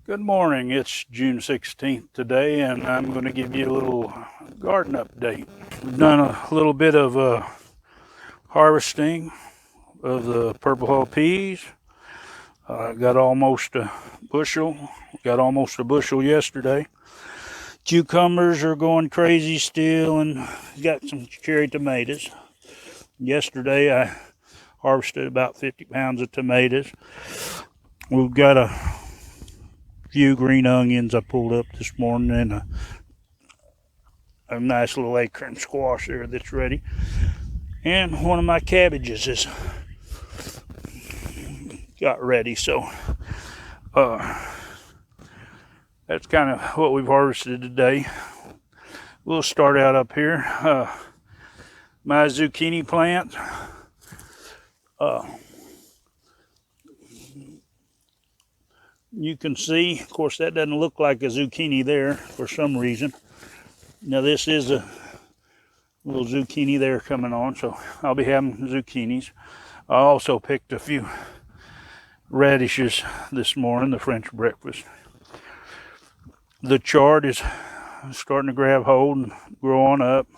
Good morning. It's June 16th today, and I'm going to give you a little garden update. We've done a little bit of harvesting of the purple hull peas. Got almost a bushel. Got almost a bushel yesterday. Cucumbers are going crazy still, and got some cherry tomatoes. Yesterday I harvested about 50 pounds of tomatoes. We've got a few green onions I pulled up this morning, and a nice little acorn squash there that's ready. And one of my cabbages is got ready. So that's kind of what we've harvested today. We'll start out up here. My zucchini plant. You can see, of course, that doesn't look like a zucchini there for some reason. Now this is a little zucchini there coming on, so I'll be having zucchinis. I also picked a few radishes this morning, the French breakfast. The chard is starting to grab hold and grow on up.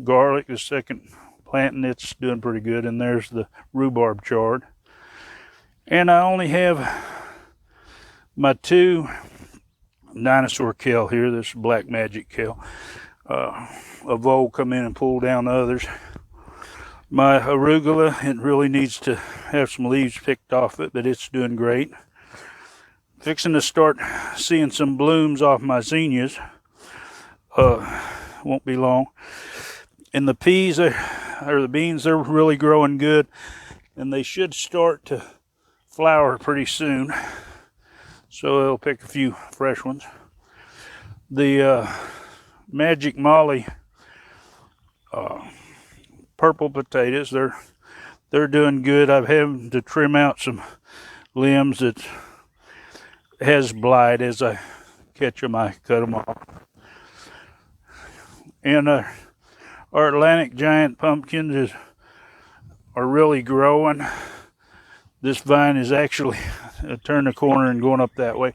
Garlic is second planting, it's doing pretty good, and there's the rhubarb chard. And I only have my two dinosaur kale here. This black magic kale. A vole come in and pull down the others. My arugula, it really needs to have some leaves picked off it, but it's doing great. Fixing to start seeing some blooms off my zinnias. Won't be long. And the peas, or the beans, they're really growing good, and they should start to flower pretty soon, so I'll pick a few fresh ones. The Magic Molly purple potatoes, they're doing good. I've had to trim out some limbs that has blight. As I catch them, I cut them off. And our Atlantic giant pumpkins are really growing. This vine is actually turned the corner and going up that way.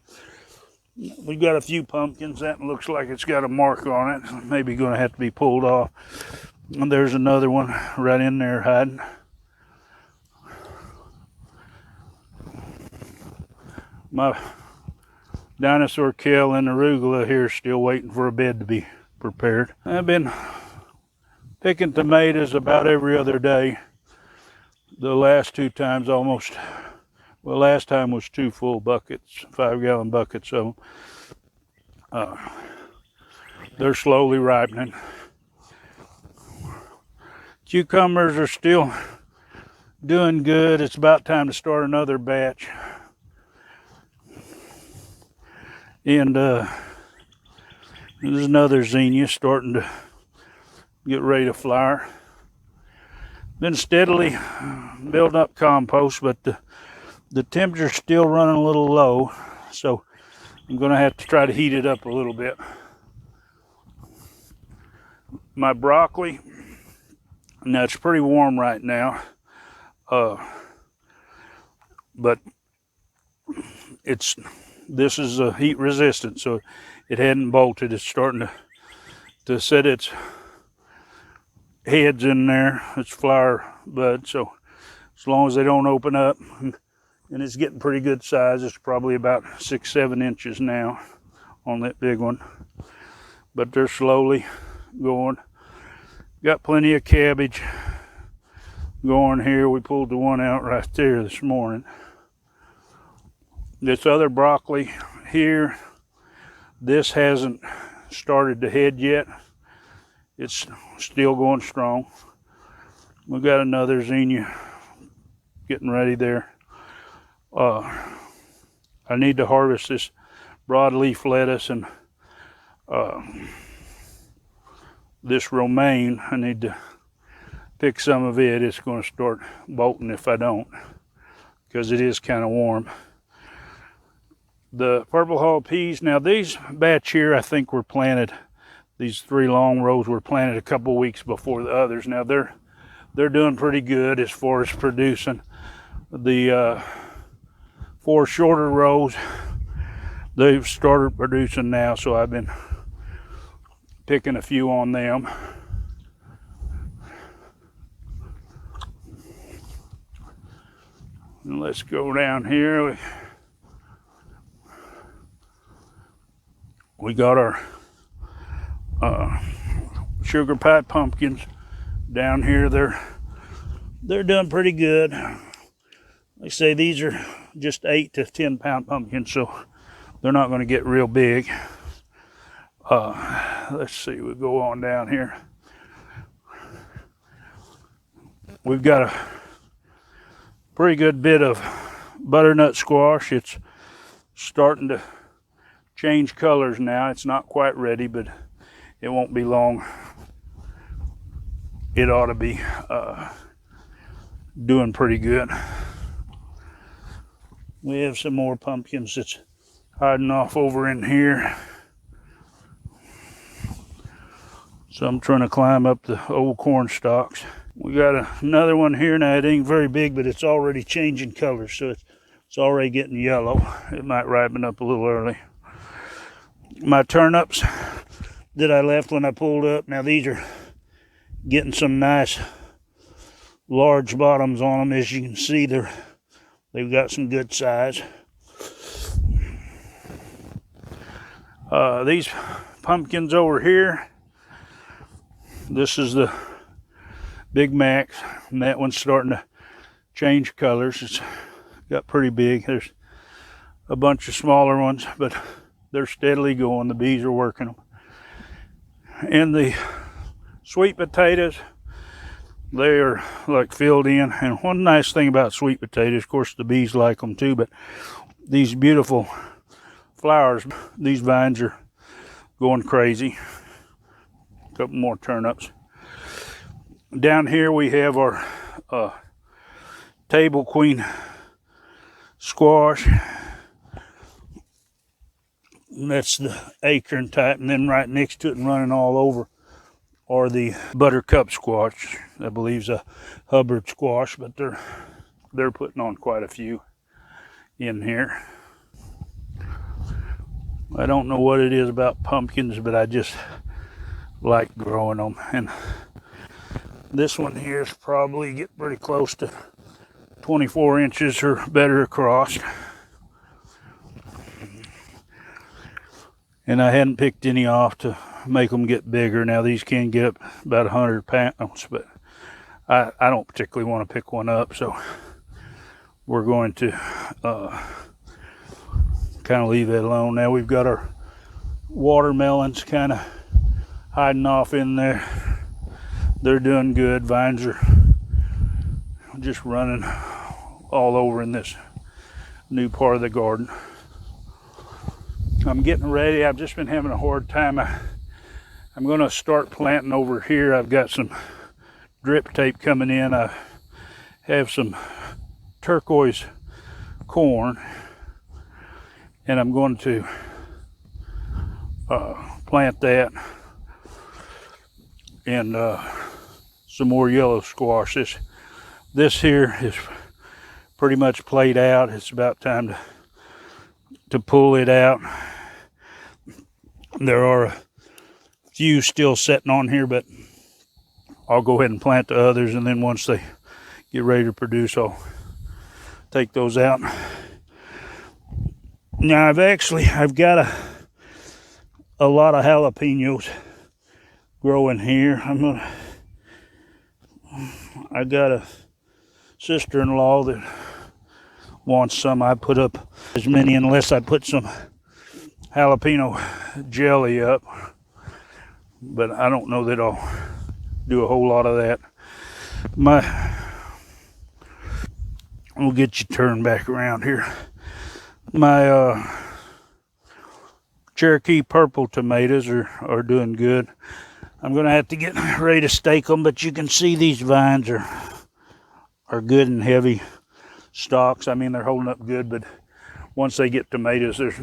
We've got a few pumpkins. That looks like it's got a mark on it. Maybe going to have to be pulled off. And there's another one right in there hiding. My dinosaur kale and arugula here still waiting for a bed to be prepared. I've been picking tomatoes about every other day. The last two times almost, well, last time was 2 full buckets, 5-gallon buckets of them. They're slowly ripening. Cucumbers are still doing good. It's about time to start another batch. And there's another zinnia starting to get ready to flower. Been steadily building up compost, but the temperature's still running a little low, so I'm going to have to try to heat it up a little bit. My broccoli, now it's pretty warm right now, but this is heat resistant, so it hadn't bolted. It's starting to set its heads in there. It's flower bud, so as long as they don't open up, and it's getting pretty good size. It's probably about 6-7 inches now on that big one, but they're slowly going. Got plenty of cabbage going here. We pulled the one out right there this morning. This other broccoli here, this hasn't started to head yet. It's still going strong. We've got another zinnia getting ready there. I need to harvest this broadleaf lettuce and this romaine. I need to pick some of it. It's going to start bolting if I don't, because it is kind of warm. The purple hull peas, now these batch here I think were planted, these 3 long rows were planted a couple weeks before the others. Now they're doing pretty good as far as producing. The 4 shorter rows. They've started producing now, so I've been picking a few on them. And let's go down here. We got our sugar pie pumpkins down here. They're doing pretty good. Like I say, these are just 8 to 10 pound pumpkins, so they're not going to get real big. Let's see, we'll go on down here. We've got a pretty good bit of butternut squash. It's starting to change colors now. It's not quite ready, but it won't be long. It ought to be doing pretty good. We have some more pumpkins that's hiding off over in here. So I'm trying to climb up the old corn stalks. We got another one here. Now it ain't very big, but it's already changing colors, so it's already getting yellow. It might ripen up a little early. My turnips that I left when I pulled up, now these are getting some nice large bottoms on them. As you can see, they've got some good size. These pumpkins over here, this is the Big Macs, and that one's starting to change colors. It's got pretty big. There's a bunch of smaller ones, but they're steadily going. The bees are working them. And the sweet potatoes, they are like filled in. And one nice thing about sweet potatoes, of course the bees like them too, but these beautiful flowers, these vines are going crazy. A couple more turnips. Down here we have our table queen squash. And that's the acorn type, and then right next to it and running all over are the buttercup squash. I believe is a Hubbard squash, but they're putting on quite a few in here. I don't know what it is about pumpkins, but I just like growing them. And this one here is probably getting pretty close to 24 inches or better across. And I hadn't picked any off to make them get bigger. Now these can get up about 100 pounds, but I don't particularly want to pick one up, so we're going to kind of leave that alone. Now we've got our watermelons kind of hiding off in there. They're doing good. Vines are just running all over in this new part of the garden. I'm getting ready. I've just been having a hard time. I'm going to start planting over here. I've got some drip tape coming in. I have some turquoise corn, and I'm going to plant that and some more yellow squash. This here is pretty much played out. It's about time to pull it out. There are a few still sitting on here, but I'll go ahead and plant the others, and then once they get ready to produce, I'll take those out. Now I've got a lot of jalapenos growing here. I got a sister-in-law that wants some. I put up as many unless I put some jalapeno jelly up, but I don't know that I'll do a whole lot of that. We'll get you turned back around here. My Cherokee purple tomatoes are doing good. I'm gonna have to get ready to stake them, but you can see these vines are good and heavy stalks. I mean, they're holding up good, but once they get tomatoes, there's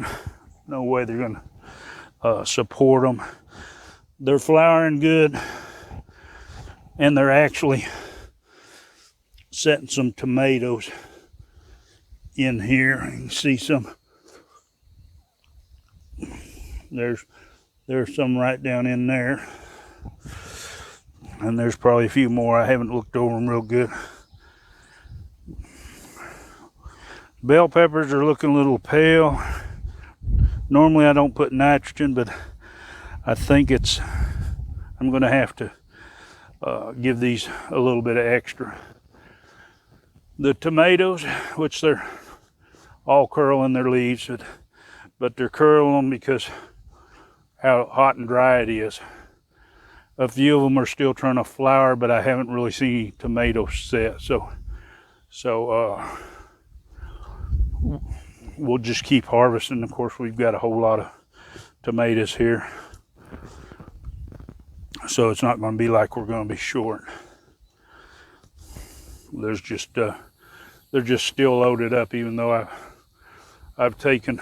no way they're gonna support them. They're flowering good, and they're actually setting some tomatoes in here. You can see some. There's some right down in there. And there's probably a few more. I haven't looked over them real good. Bell peppers are looking a little pale. Normally I don't put nitrogen, but I think I'm going to have to give these a little bit of extra. The tomatoes, which they're all curling their leaves, but they're curling them because how hot and dry it is. A few of them are still trying to flower, but I haven't really seen tomatoes set. So we'll just keep harvesting. Of course, we've got a whole lot of tomatoes here, so it's not going to be like we're going to be short. They're just still loaded up, even though I've taken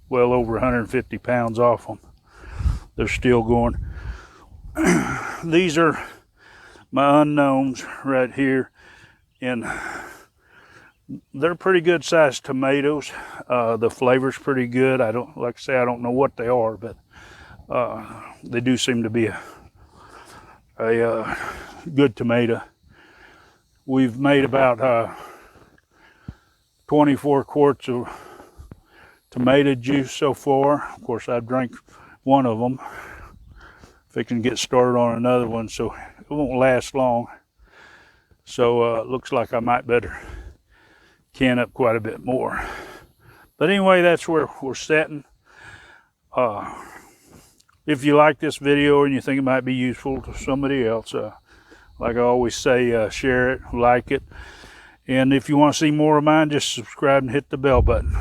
well over 150 pounds off them. They're still going. These are my unknowns right here, and they're pretty good sized tomatoes. The flavor's pretty good. Like I say, I don't know what they are, but they do seem to be a good tomato. We've made about 24 quarts of tomato juice so far. Of course, I've drank one of them. If I can get started on another one, so it won't last long. So it looks like I might better can up quite a bit more. But anyway, that's where we're setting. If you like this video and you think it might be useful to somebody else, like I always say, share it, like it. And if you want to see more of mine, just subscribe and hit the bell button.